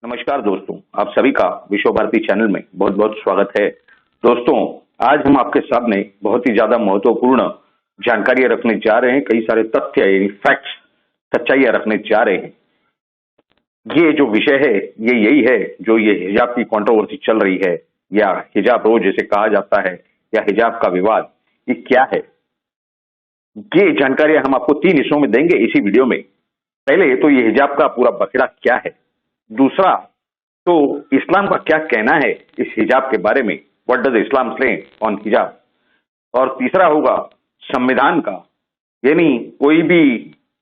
नमस्कार दोस्तों, आप सभी का विश्व भारती चैनल में बहुत बहुत स्वागत है। दोस्तों, आज हम आपके सामने बहुत ही ज्यादा महत्वपूर्ण जानकारियां रखने जा रहे हैं। कई सारे तथ्य यानी फैक्ट्स, सच्चाइयां रखने जा रहे हैं। ये जो विषय है ये यही है जो ये हिजाब की कंट्रोवर्सी चल रही है, या हिजाब रोज जैसे कहा जाता है, या हिजाब का विवाद, ये क्या है। ये जानकारियां हम आपको 3 हिस्सों में देंगे इसी वीडियो में। पहले तो ये हिजाब का पूरा बखेड़ा क्या है, दूसरा तो इस्लाम का क्या कहना है इस हिजाब के बारे में, व्हाट डज इस्लाम से ऑन हिजाब, और तीसरा होगा संविधान का। यानी कोई भी,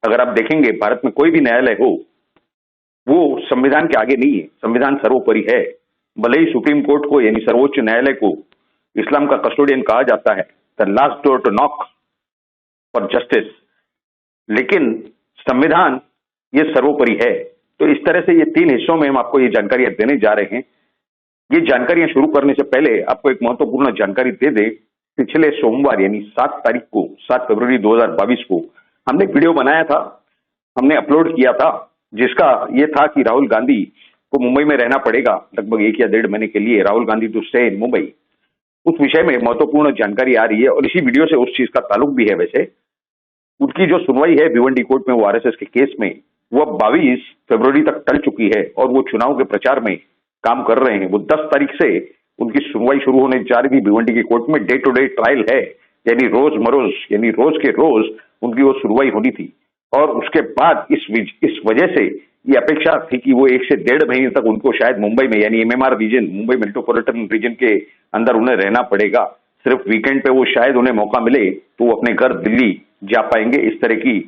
अगर आप देखेंगे भारत में कोई भी न्यायालय हो, वो संविधान के आगे नहीं है। संविधान सर्वोपरि है। भले ही सुप्रीम कोर्ट को यानी सर्वोच्च न्यायालय को इस्लाम का कस्टोडियन कहा जाता है, the last door to knock for justice, लेकिन संविधान ये सर्वोपरि है। तो इस तरह से ये 3 हिस्सों में हम आपको ये जानकारियां देने जा रहे हैं। ये जानकारियां शुरू करने से पहले आपको एक महत्वपूर्ण जानकारी दे दें। पिछले सोमवार यानी 7 तारीख को, 7 फरवरी 2022 को हमने एक वीडियो बनाया था, हमने अपलोड किया था, जिसका ये था कि राहुल गांधी को मुंबई में रहना पड़ेगा लगभग 1 या 1.5 महीने के लिए, Rahul Gandhi to stay in Mumbai. उस विषय में महत्वपूर्ण जानकारी आ रही है और इसी वीडियो से उस चीज का ताल्लुक भी है। वैसे उनकी जो सुनवाई है भिवंडी कोर्ट में, वो आरएसएस के केस में, वो अब 22 फरवरी तक टल चुकी है और वो चुनाव के प्रचार में काम कर रहे हैं। वो 10 तारीख से उनकी सुनवाई शुरू होने जा रही थी भिवंडी की कोर्ट में। डे टू डे ट्रायल है, यानी रोज मरोज, यानी रोज के रोज उनकी वो सुनवाई होनी थी। और उसके बाद इस वजह से ये अपेक्षा थी कि वो 1 से 1.5 महीने तक उनको शायद मुंबई में, यानी MMR region, Mumbai metropolitan region के अंदर उन्हें रहना पड़ेगा। सिर्फ वीकेंड पे वो शायद उन्हें मौका मिले तो वो अपने घर दिल्ली जा पाएंगे। इस तरह की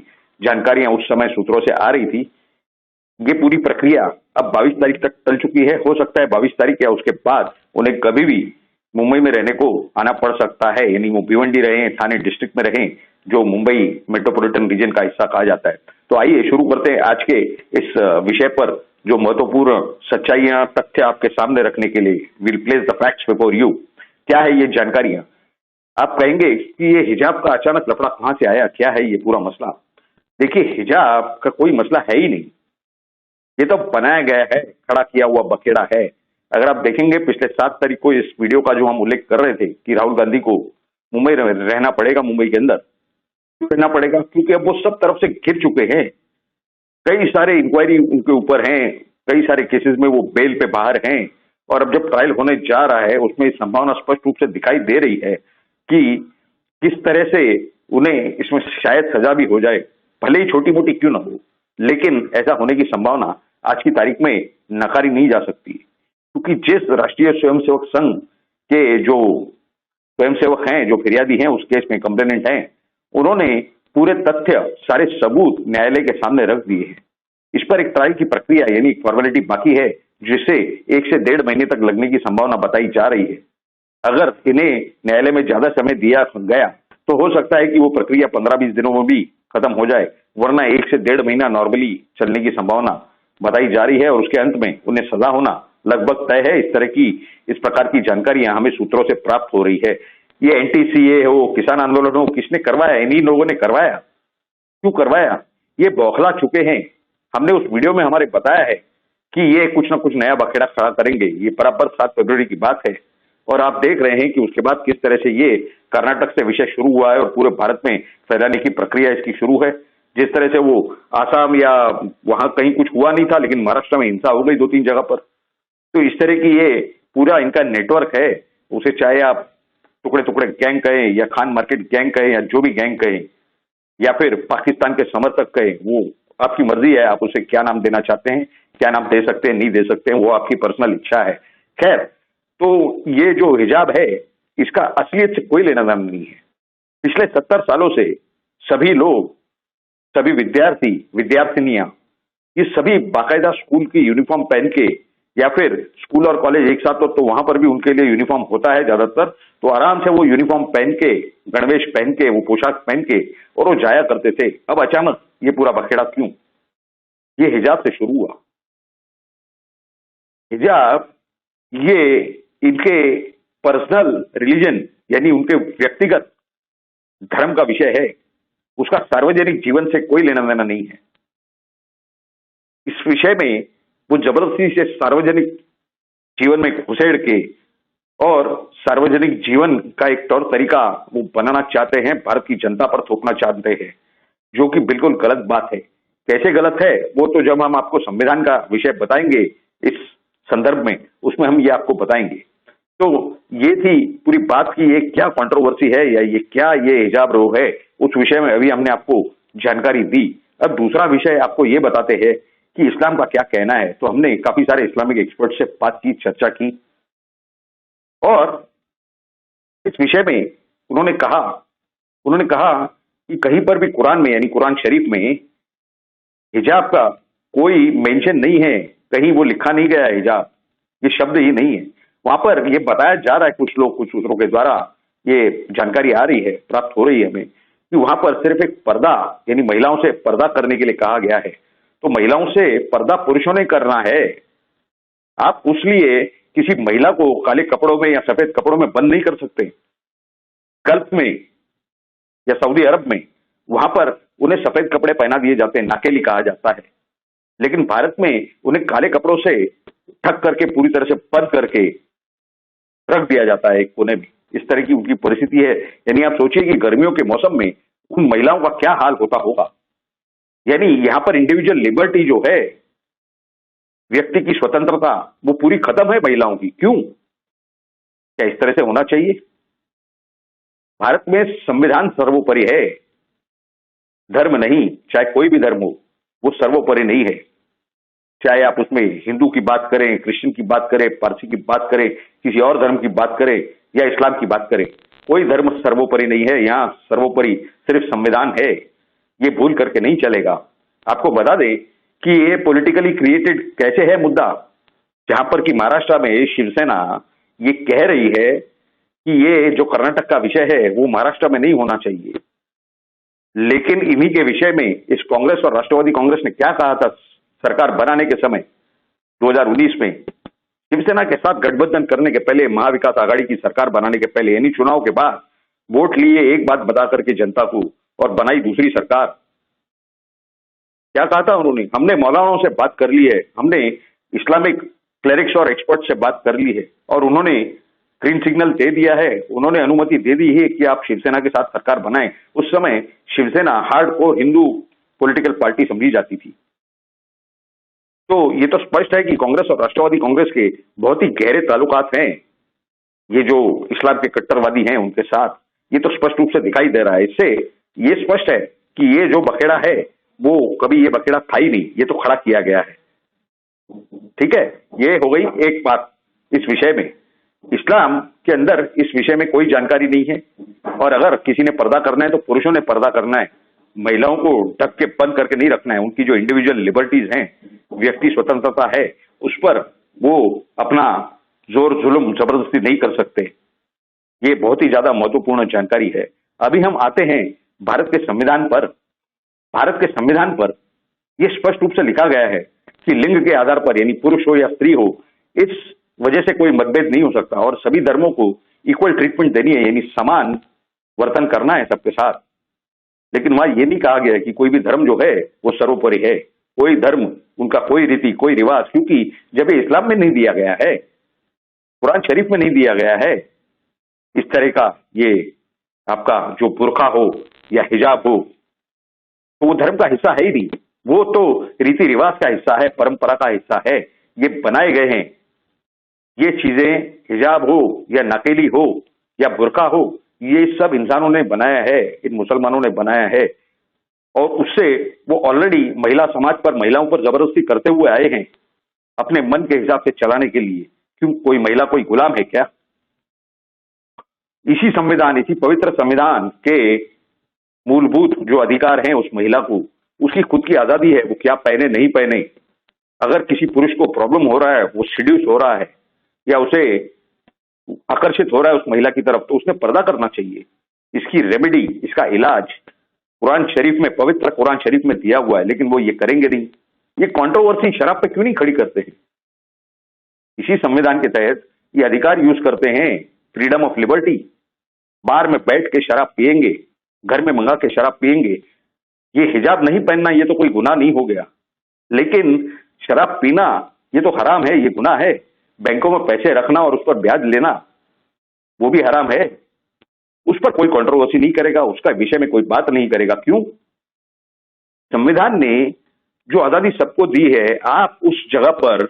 जानकारियां उस समय सूत्रों से आ रही थी। ये पूरी प्रक्रिया अब 22 तारीख तक चल चुकी है। हो सकता है 22 तारीख या उसके बाद उन्हें कभी भी मुंबई में रहने को आना पड़ सकता है, यानी वो भिवंडी रहें, थाने डिस्ट्रिक्ट में रहें, जो मुंबई मेट्रोपॉलिटन रीजन का हिस्सा कहा जाता है। तो आइए शुरू करते हैं आज के इस विषय पर, जो महत्वपूर्ण सच्चाइयां, तथ्य आपके सामने रखने के लिए। Will place the facts before you. क्या है ये जानकारियां। आप कहेंगे कि ये हिजाब का अचानक लफड़ा कहां से आया, क्या है ये पूरा मसला। देखिए, हिजाब का कोई मसला है ही नहीं, ये तो बनाया गया है, खड़ा किया हुआ बखेड़ा है। अगर आप देखेंगे पिछले 7 तारीख को इस वीडियो का जो हम उल्लेख कर रहे थे कि राहुल गांधी को मुंबई रहना पड़ेगा, मुंबई के अंदर क्यों रहना पड़ेगा, क्योंकि अब वो सब तरफ से घिर चुके हैं। कई सारे इंक्वायरी उनके ऊपर हैं, कई सारे केसेस में वो बेल पे बाहर हैं, और अब जब ट्रायल होने जा रहा है उसमें संभावना स्पष्ट रूप से दिखाई दे रही है कि किस तरह से उन्हें इसमें शायद सजा भी हो जाए, भले ही छोटी मोटी क्यों ना हो, लेकिन ऐसा होने की संभावना आज की तारीख में नकारी नहीं जा सकती। क्योंकि जिस राष्ट्रीय स्वयंसेवक संघ के जो स्वयंसेवक हैं, जो फिरियादी हैं उस केस में, कंप्लेनेंट हैं, उन्होंने पूरे तथ्य, सारे सबूत न्यायालय के सामने रख दिए हैं। इस पर एक ट्रायल की प्रक्रिया यानी फॉर्मेलिटी बाकी है, जिसे 1 से 1.5 महीने तक लगने की संभावना बताई जा रही है। अगर इन्हें न्यायालय में ज्यादा समय दिया गया तो हो सकता है कि वो प्रक्रिया 15-20 दिनों में भी खत्म हो जाए, वरना 1 से 1.5 महीना नॉर्मली चलने की संभावना बताई जा रही है और उसके अंत में उन्हें सजा होना लगभग तय है। इस प्रकार की जानकारियां हमें सूत्रों से प्राप्त हो रही है। ये एनटीसीए हो, किसान आंदोलन हो, किसने करवाया, इन्हीं लोगों ने करवाया। क्यों करवाया, ये बौखला चुके हैं। हमने उस वीडियो में हमारे बताया है कि ये कुछ ना कुछ नया बखेड़ा खड़ा करेंगे। ये बराबर 7 फरवरी की बात है और आप देख रहे हैं कि उसके बाद किस तरह से ये कर्नाटक से विषय शुरू हुआ है और पूरे भारत में फैलाने की प्रक्रिया इसकी शुरू है। जिस तरह से वो आसाम या वहां कहीं कुछ हुआ नहीं था, लेकिन महाराष्ट्र में हिंसा हो गई 2-3 जगह पर। तो इस तरह की ये पूरा इनका नेटवर्क है। उसे चाहे आप टुकड़े टुकड़े गैंग कहें, या खान मार्केट गैंग कहें, या जो भी गैंग कहें, या फिर पाकिस्तान के समर्थक कहें, वो आपकी मर्जी है। आप उसे क्या नाम देना चाहते हैं, क्या नाम दे सकते हैं, नहीं दे सकते हैं, वो आपकी पर्सनल इच्छा है। खैर, तो ये जो हिजाब है इसका असलियत से कोई लेना देना नहीं है। पिछले 70 सालों से सभी लोग, सभी विद्यार्थी, विद्यार्थिनियां, ये सभी बाकायदा स्कूल की यूनिफॉर्म पहन के, या फिर स्कूल और कॉलेज एक साथ तो वहां पर भी उनके लिए यूनिफॉर्म होता है ज्यादातर, तो आराम से वो यूनिफॉर्म पहन के, गणवेश पहन के, वो पोशाक पहन के और वो जाया करते थे। अब अचानक ये पूरा बखेड़ा क्यों। ये हिजाब से शुरू हुआ। हिजाब ये इनके पर्सनल रिलीजन यानी उनके व्यक्तिगत धर्म का विषय है, उसका सार्वजनिक जीवन से कोई लेना देना नहीं है। इस विषय में वो जबरदस्ती से सार्वजनिक जीवन में घुसेड़ के और सार्वजनिक जीवन का एक तौर तरीका वो बनाना चाहते हैं, भारत की जनता पर थोपना चाहते हैं, जो कि बिल्कुल गलत बात है। कैसे गलत है वो तो जब हम आपको संविधान का विषय बताएंगे इस संदर्भ में, उसमें हम ये आपको बताएंगे। तो ये थी पूरी बात की ये क्या कंट्रोवर्सी है या ये हिजाब रोग है, उस विषय में अभी हमने आपको जानकारी दी। अब दूसरा विषय आपको ये बताते हैं कि इस्लाम का क्या कहना है। तो हमने काफी सारे इस्लामिक एक्सपर्ट से बात की, चर्चा की, और इस विषय में उन्होंने कहा कि कहीं पर भी कुरान में यानी कुरान शरीफ में हिजाब का कोई मेंशन नहीं है, कहीं वो लिखा नहीं गया है हिजाब, ये शब्द ही नहीं है। वहां पर ये बताया जा रहा है, कुछ सूत्रों के द्वारा ये जानकारी आ रही है, प्राप्त हो रही है हमें, कि वहां पर सिर्फ एक पर्दा यानी महिलाओं से पर्दा करने के लिए कहा गया है। तो महिलाओं से पर्दा पुरुषों ने करना है। आप उसलिए किसी महिला को काले कपड़ों में या सफेद कपड़ों में बंद नहीं कर सकते। गल्फ में या सऊदी अरब में वहां पर उन्हें सफेद कपड़े पहना दिए जाते हैं, नाकेली कहा जाता है, लेकिन भारत में उन्हें काले कपड़ों से ढक करके पूरी तरह से बंद करके रख दिया जाता है एक कोने में। इस तरह की उनकी परिस्थिति है। यानी आप सोचिए कि गर्मियों के मौसम में उन महिलाओं का क्या हाल होता होगा। यानी यहां पर इंडिविजुअल लिबर्टी जो है, व्यक्ति की स्वतंत्रता, वो पूरी खत्म है महिलाओं की। क्यों? क्या इस तरह से होना चाहिए? भारत में संविधान सर्वोपरि है, धर्म नहीं, चाहे कोई भी धर्म हो, वो सर्वोपरि नहीं है। चाहे आप उसमें हिंदू की बात करें, क्रिश्चियन की बात करें, पारसी की बात करें, किसी और धर्म की बात करें या इस्लाम की बात करें, कोई धर्म सर्वोपरि नहीं है। यहाँ सर्वोपरि सिर्फ संविधान है, ये भूल करके नहीं चलेगा। आपको बता दें कि ये पॉलिटिकली क्रिएटेड कैसे है मुद्दा, जहां पर कि महाराष्ट्र में शिवसेना ये कह रही है कि ये जो कर्नाटक का विषय है वो महाराष्ट्र में नहीं होना चाहिए। लेकिन इन्हीं के विषय में इस कांग्रेस और राष्ट्रवादी कांग्रेस ने क्या कहा था सरकार बनाने के समय 2019 में, शिवसेना के साथ गठबंधन करने के पहले, महाविकास आघाड़ी की सरकार बनाने के पहले, यानी चुनाव के बाद वोट लिए एक बात बता करके जनता को और बनाई दूसरी सरकार। क्या कहा था उन्होंने? हमने मौलानाओं से बात कर ली है, हमने इस्लामिक क्लेरिक्स और एक्सपर्ट से बात कर ली है और उन्होंने ग्रीन सिग्नल दे दिया है, उन्होंने अनुमति दे दी है कि आप शिवसेना के साथ सरकार बनाएं। उस समय Shiv Sena hardcore Hindu political party समझी जाती थी। तो ये तो स्पष्ट है कि कांग्रेस और राष्ट्रवादी कांग्रेस के बहुत ही गहरे ताल्लुकात हैं ये जो इस्लाम के कट्टरवादी हैं उनके साथ। ये तो स्पष्ट रूप से दिखाई दे रहा है। इससे ये स्पष्ट है कि ये जो बखेड़ा है वो कभी ये बखेड़ा था ही नहीं, ये तो खड़ा किया गया है। ठीक है, ये हो गई एक बात इस विषय में। इस्लाम के अंदर इस विषय में कोई जानकारी नहीं है, और अगर किसी ने पर्दा करना है तो पुरुषों ने पर्दा करना है, महिलाओं को ढक के बंद करके नहीं रखना है। उनकी जो इंडिविजुअल लिबर्टीज हैं, व्यक्ति स्वतंत्रता है, उस पर वो अपना जोर जुल्म जबरदस्ती नहीं कर सकते। ये बहुत ही ज्यादा महत्वपूर्ण जानकारी है। अभी हम आते हैं भारत के संविधान पर। भारत के संविधान पर यह स्पष्ट रूप से लिखा गया है कि लिंग के आधार पर, यानी पुरुष हो या स्त्री हो, इस वजह से कोई मतभेद नहीं हो सकता और सभी धर्मों को इक्वल ट्रीटमेंट देनी है, यानी समान वर्तन करना है सबके साथ। लेकिन वहां यह नहीं कहा गया कि कोई भी धर्म जो है वो सर्वोपरि है, कोई धर्म, उनका कोई रीति, कोई रिवाज, क्योंकि जब ये इस्लाम में नहीं दिया गया है, कुरान शरीफ में नहीं दिया गया है इस तरह का, ये आपका जो बुर्का हो या हिजाब हो, तो वो धर्म का हिस्सा है ही नहीं, वो तो रीति रिवाज का हिस्सा है, परंपरा का हिस्सा है। ये बनाए गए हैं ये चीजें, हिजाब हो या नकेली हो या बुर्का हो, ये सब इंसानों ने बनाया है, इन मुसलमानों ने बनाया है, और उससे वो ऑलरेडी महिला समाज पर, महिलाओं पर जबरदस्ती करते हुए आए हैं अपने मन के हिसाब से चलाने के लिए। क्यों? कोई महिला कोई गुलाम है क्या? इसी संविधान, इसी पवित्र संविधान के मूलभूत जो अधिकार हैं उस महिला को, उसकी खुद की आजादी है, वो क्या पहने नहीं पहने। अगर किसी पुरुष को प्रॉब्लम हो रहा है, वो सीड्यूस हो रहा है या उसे आकर्षित हो रहा है उस महिला की तरफ, तो उसने पर्दा करना चाहिए। इसकी रेमेडी, इसका इलाज कुरान शरीफ में, पवित्र कुरान शरीफ में दिया हुआ है, लेकिन वो ये करेंगे नहीं। ये कंट्रोवर्सी शराब पे क्यों नहीं खड़ी करते हैं? इसी संविधान के तहत ये अधिकार यूज करते हैं, फ्रीडम ऑफ लिबर्टी। बार में बैठ के शराब पिएंगे, घर में मंगा के शराब पिएंगे, ये हिजाब नहीं पहनना ये तो कोई गुनाह नहीं हो गया। लेकिन शराब पीना ये तो हराम है, ये गुनाह है। बैंकों में पैसे रखना और उस पर ब्याज लेना वो भी हराम है। उस पर कोई कंट्रोवर्सी नहीं करेगा, उसका विषय में कोई बात नहीं करेगा। क्यों? संविधान ने जो आजादी सबको दी है, आप उस जगह पर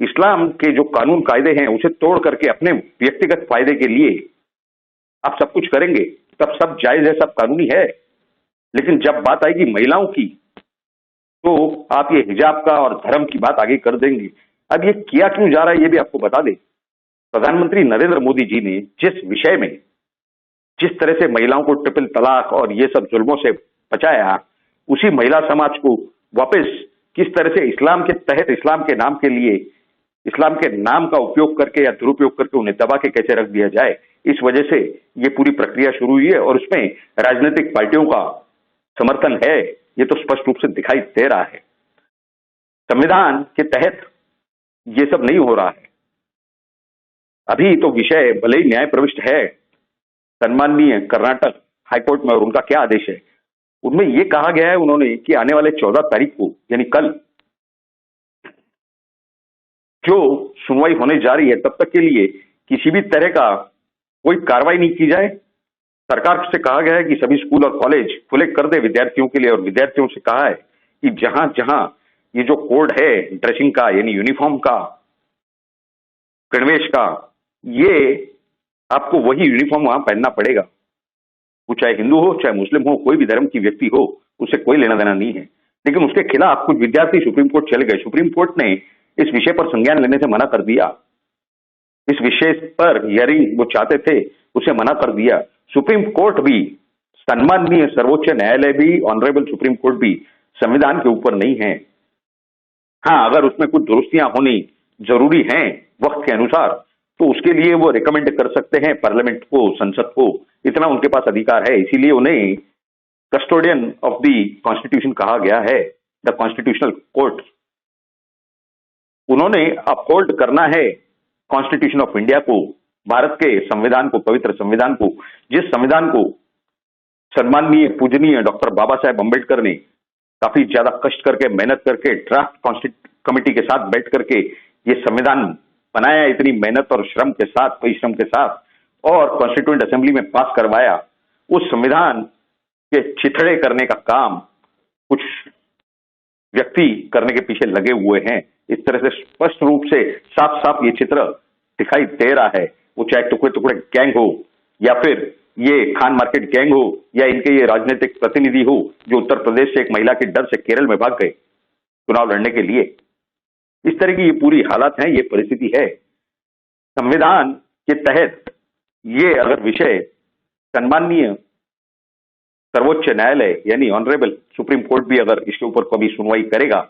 इस्लाम के जो कानून कायदे हैं उसे तोड़ करके अपने व्यक्तिगत फायदे के लिए आप सब कुछ करेंगे, तब सब जायज है, सब कानूनी है। लेकिन जब बात आएगी महिलाओं की, तो आप ये हिजाब का और धर्म की बात आगे कर देंगे। अब ये किया क्यों जा रहा है ये भी आपको बता दें। प्रधानमंत्री नरेंद्र मोदी जी ने जिस विषय में जिस तरह से महिलाओं को ट्रिपल तलाक और ये सब जुल्मों से बचाया, उसी महिला समाज को वापस किस तरह से इस्लाम के तहत इस्लाम के नाम के लिए इस्लाम के नाम का उपयोग करके या दुरुपयोग करके उन्हें दबा के कैसे रख दिया जाए, इस वजह से ये पूरी प्रक्रिया शुरू हुई है। और उसमें राजनीतिक पार्टियों का समर्थन है, ये तो स्पष्ट रूप से दिखाई दे रहा है। संविधान के तहत ये सब नहीं हो रहा है। अभी तो विषय भले ही न्याय प्रविष्ट है सन्माननीय कर्नाटक हाईकोर्ट में, और उनका क्या आदेश है उनमें यह कहा गया है उन्होंने कि आने वाले 14 तारीख को यानी कल जो सुनवाई होने जा रही है, तब तक के लिए किसी भी तरह का कोई कार्रवाई नहीं की जाए। सरकार से कहा गया है कि सभी स्कूल और कॉलेज खुले कर दे विद्यार्थियों के लिए, और विद्यार्थियों से कहा है कि जहां जहां ये जो कोड है ड्रेसिंग का यानी यूनिफॉर्म का, गणवेश का, ये आपको वही यूनिफॉर्म वहां पहनना पड़ेगा। वो चाहे हिंदू हो चाहे मुस्लिम हो, कोई भी धर्म की व्यक्ति हो, उससे कोई लेना देना नहीं है। लेकिन उसके खिलाफ कुछ विद्यार्थी सुप्रीम कोर्ट चले गए। सुप्रीम कोर्ट ने इस विषय पर संज्ञान लेने से मना कर दिया। इस विषय पर हियरिंग वो चाहते थे, उसे मना कर दिया। सुप्रीम कोर्ट भी, सम्माननीय सर्वोच्च न्यायालय भी, ऑनरेबल सुप्रीम कोर्ट भी संविधान के ऊपर नहीं है। हाँ, अगर उसमें कुछ दुरुस्तियां होनी जरूरी हैं वक्त के अनुसार, तो उसके लिए वो रिकमेंड कर सकते हैं पार्लियामेंट को, संसद को, इतना उनके पास अधिकार है। इसीलिए उन्हें कस्टोडियन ऑफ द कॉन्स्टिट्यूशन कहा गया है, द कॉन्स्टिट्यूशनल कोर्ट। उन्होंने अपहोल्ड करना है कॉन्स्टिट्यूशन ऑफ इंडिया को, भारत के संविधान को, पवित्र संविधान को, जिस संविधान को सम्माननीय पूजनीय डॉक्टर बाबा साहेब अम्बेडकर ने काफी ज्यादा कष्ट करके, मेहनत करके, ड्राफ्ट कॉन्स्टिट्यूशन कमेटी के साथ बैठ करके ये संविधान बनाया, इतनी मेहनत और श्रम के साथ, परिश्रम के साथ, और कॉन्स्टिट्यूएंट असेंबली में पास करवाया। उस संविधान के छिथड़े करने का काम कुछ व्यक्ति करने के पीछे लगे हुए हैं। इस तरह से स्पष्ट रूप से साफ साफ ये चित्र दिखाई दे रहा है। वो चाहे टुकड़े टुकड़े गैंग हो, या फिर ये खान मार्केट गैंग हो, या इनके ये राजनीतिक प्रतिनिधि हो जो उत्तर प्रदेश से एक महिला के डर से केरल में भाग गए चुनाव लड़ने के लिए। इस तरह की ये पूरी हालत है, ये परिस्थिति है। संविधान के तहत ये अगर विषय सम्माननीय सर्वोच्च न्यायालय यानी ऑनरेबल सुप्रीम कोर्ट भी अगर इसके ऊपर कभी सुनवाई करेगा,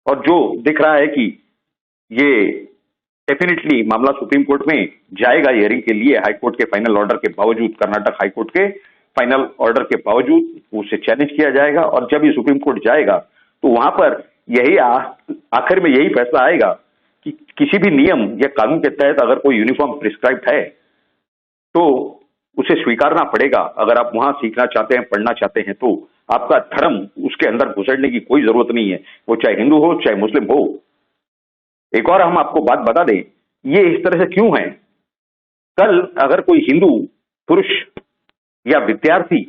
और जो दिख रहा है कि ये डेफिनेटली मामला सुप्रीम कोर्ट में जाएगा हियरिंग के लिए, हाईकोर्ट के फाइनल ऑर्डर के बावजूद, कर्नाटक हाईकोर्ट के फाइनल ऑर्डर के बावजूद उसे चैलेंज किया जाएगा। और जब ये सुप्रीम कोर्ट जाएगा तो वहां पर यही आखिर में यही फैसला आएगा कि किसी भी नियम या कानून के तहत अगर कोई यूनिफॉर्म प्रिस्क्राइब्ड है तो उसे स्वीकारना पड़ेगा। अगर आप वहां सीखना चाहते हैं, पढ़ना चाहते हैं, तो आपका धर्म उसके अंदर घुसड़ने की कोई जरूरत नहीं है, वो चाहे हिंदू हो चाहे मुस्लिम हो। एक और हम आपको बात बता दें, ये इस तरह से क्यों है। कल अगर कोई हिंदू पुरुष या विद्यार्थी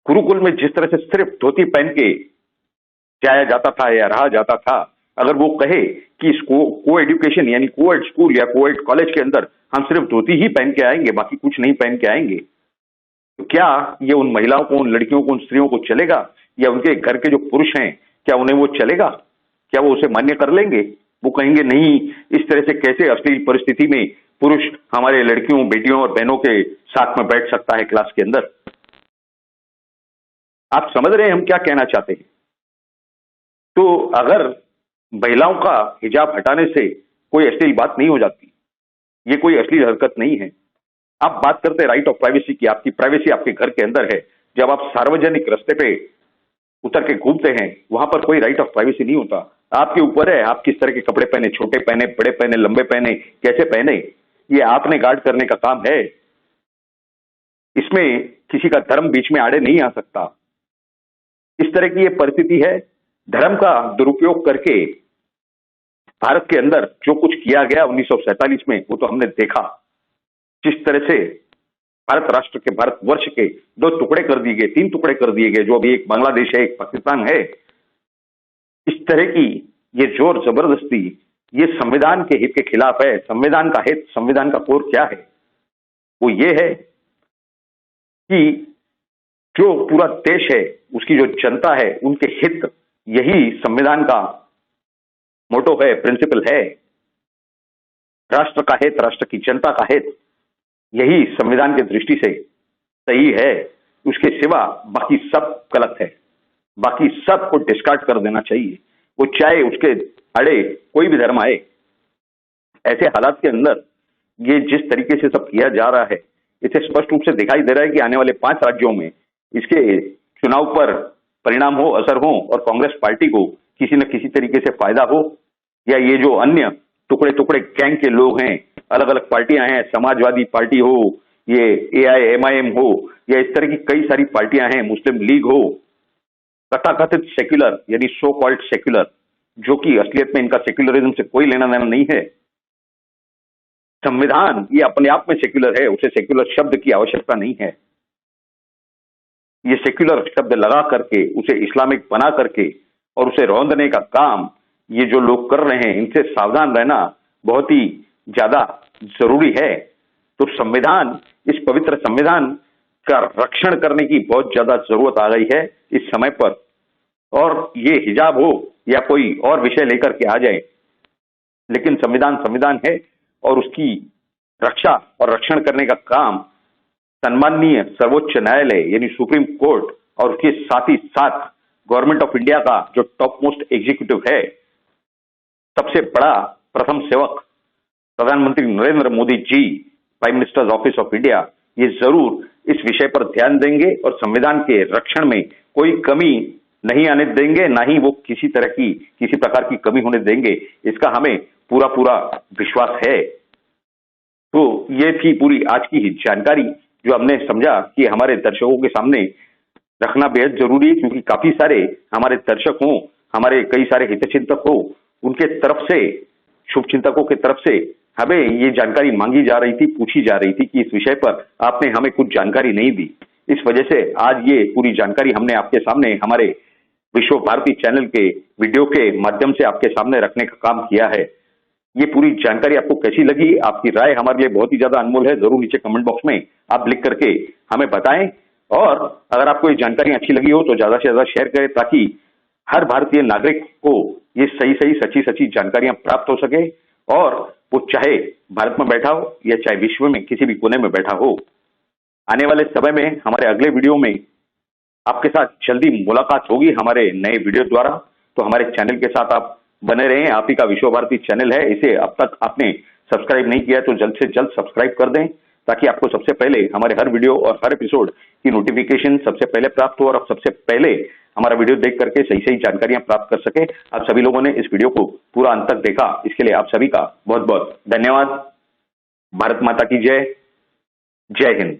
गुरुकुल में जिस तरह से सिर्फ धोती पहन के जाया जाता था या रहा जाता था, अगर वो कहे कि को एजुकेशन यानी कोएड स्कूल या कोएड कॉलेज के अंदर हम सिर्फ धोती ही पहन के आएंगे, बाकी कुछ नहीं पहन के आएंगे, तो क्या ये उन महिलाओं को, उन लड़कियों को, उन स्त्रियों को चलेगा? या उनके घर के जो पुरुष हैं, क्या उन्हें वो चलेगा? क्या वो उसे मान्य कर लेंगे? वो कहेंगे नहीं, इस तरह से कैसे अश्लील परिस्थिति में पुरुष हमारे लड़कियों, बेटियों और बहनों के साथ में बैठ सकता है क्लास के अंदर। आप समझ रहे हैं हम क्या कहना चाहते हैं? तो अगर महिलाओं का हिजाब हटाने से कोई अश्लील बात नहीं हो जाती, ये कोई अश्लील हरकत नहीं है। आप बात करते हैं राइट ऑफ प्राइवेसी की, आपकी प्राइवेसी आपके घर के अंदर है। जब आप सार्वजनिक रास्ते पे उतर के घूमते हैं, वहां पर कोई राइट ऑफ प्राइवेसी नहीं होता। आपके ऊपर है आप किस तरह के कपड़े पहने, छोटे पहने, बड़े पहने, लंबे पहने, कैसे पहने, ये आपने गार्ड करने का काम है। इसमें किसी का धर्म बीच में आड़े नहीं आ सकता। इस तरह की ये परिस्थिति है। धर्म का दुरुपयोग करके भारत के अंदर जो कुछ किया गया 1947 में, वो तो हमने देखा। जिस तरह से भारत राष्ट्र के, भारतवर्ष के 2 टुकड़े कर दिए गए, 3 टुकड़े कर दिए गए, जो अभी एक बांग्लादेश है, एक पाकिस्तान है। इस तरह की ये जोर जबरदस्ती, ये संविधान के हित के खिलाफ है। संविधान का हित, संविधान का कोर क्या है? वो ये है कि जो पूरा देश है, उसकी जो जनता है, उनके हित, यही संविधान का मोटो है, प्रिंसिपल है। राष्ट्र का हित, राष्ट्र की जनता का हित, यही संविधान की दृष्टि से सही है। उसके सिवा बाकी सब गलत है। बाकी सब को डिस्कार्ड कर देना चाहिए, वो चाहे उसके अड़े कोई भी धर्म आए। ऐसे हालात के अंदर ये जिस तरीके से सब किया जा रहा है, इसे स्पष्ट रूप से दिखाई दे रहा है कि आने वाले 5 राज्यों में इसके चुनाव पर परिणाम हो, असर हो, और कांग्रेस पार्टी को किसी न किसी तरीके से फायदा हो, या ये जो अन्य टुकड़े टुकड़े गैंग के लोग हैं, अलग अलग पार्टियां हैं, समाजवादी पार्टी हो, ये AIMIM हो, या इस तरह की कई सारी पार्टियां हैं, मुस्लिम लीग हो, तथाकथित सेक्युलर यानी सो कॉल्ड सेक्युलर, जो कि असलियत में इनका सेक्युलरिज्म से कोई लेना देना नहीं है। संविधान ये अपने आप में सेक्युलर है, उसे सेक्युलर शब्द की आवश्यकता नहीं है। ये सेक्युलर शब्द लगा करके, उसे इस्लामिक बना करके और उसे रौंदने का काम ये जो लोग कर रहे हैं, इनसे सावधान रहना बहुत ही ज्यादा जरूरी है। तो संविधान, इस पवित्र संविधान का रक्षण करने की बहुत ज्यादा जरूरत आ गई है इस समय पर। और ये हिजाब हो या कोई और विषय लेकर के आ जाए, लेकिन संविधान संविधान है, और उसकी रक्षा और रक्षण करने का काम सम्माननीय सर्वोच्च न्यायालय यानी सुप्रीम कोर्ट और उसके साथ ही साथ गवर्नमेंट ऑफ इंडिया का जो टॉप मोस्ट एग्जीक्यूटिव है, सबसे बड़ा प्रथम सेवक प्रधानमंत्री Narendra Modi ji, prime ministers office of India, ये जरूर इस विषय पर ध्यान देंगे और संविधान के रक्षण में कोई कमी नहीं आने देंगे, ना ही वो किसी तरह की, किसी प्रकार की कमी होने देंगे। इसका हमें पूरा पूरा विश्वास है। तो ये थी पूरी आज की ही जानकारी, जो हमने समझा कि हमारे दर्शकों के सामने रखना बेहद जरूरी है, क्योंकि काफी सारे हमारे दर्शक हों, हमारे कई सारे हितचिंतक हो, उनके तरफ से, शुभचिंतकों के तरफ से हमें ये जानकारी मांगी जा रही थी, पूछी जा रही थी कि इस विषय पर आपने हमें कुछ जानकारी नहीं दी। इस वजह से आज ये पूरी जानकारी हमने आपके सामने हमारे विश्व भारती चैनल के वीडियो के माध्यम से आपके सामने रखने का काम किया है। ये पूरी जानकारी आपको कैसी लगी? आपकी राय हमारे लिए बहुत ही ज्यादा अनमोल है। जरूर नीचे कमेंट बॉक्स में आप लिख करके हमें बताएं, और अगर आपको ये जानकारी अच्छी लगी हो तो ज्यादा से ज्यादा शेयर करें, ताकि हर भारतीय नागरिक को ये सही सही, सच्ची सच्ची जानकारियां प्राप्त हो सके, और वो चाहे भारत में बैठा हो या चाहे विश्व में किसी भी कोने में बैठा हो। आने वाले समय में हमारे अगले वीडियो में आपके साथ जल्दी मुलाकात होगी हमारे नए वीडियो द्वारा। तो हमारे चैनल के साथ आप बने रहें। आप ही का विश्व भारती चैनल है, इसे अब तक आपने सब्सक्राइब नहीं किया तो जल्द से जल्द सब्सक्राइब कर दें, ताकि आपको सबसे पहले हमारे हर वीडियो और हर एपिसोड की नोटिफिकेशन सबसे पहले प्राप्त हो, और आप सबसे पहले हमारा वीडियो देख करके सही सही जानकारियां प्राप्त कर सके। आप सभी लोगों ने इस वीडियो को पूरा अंत तक देखा, इसके लिए आप सभी का बहुत बहुत धन्यवाद। भारत माता की जय। जय हिंद।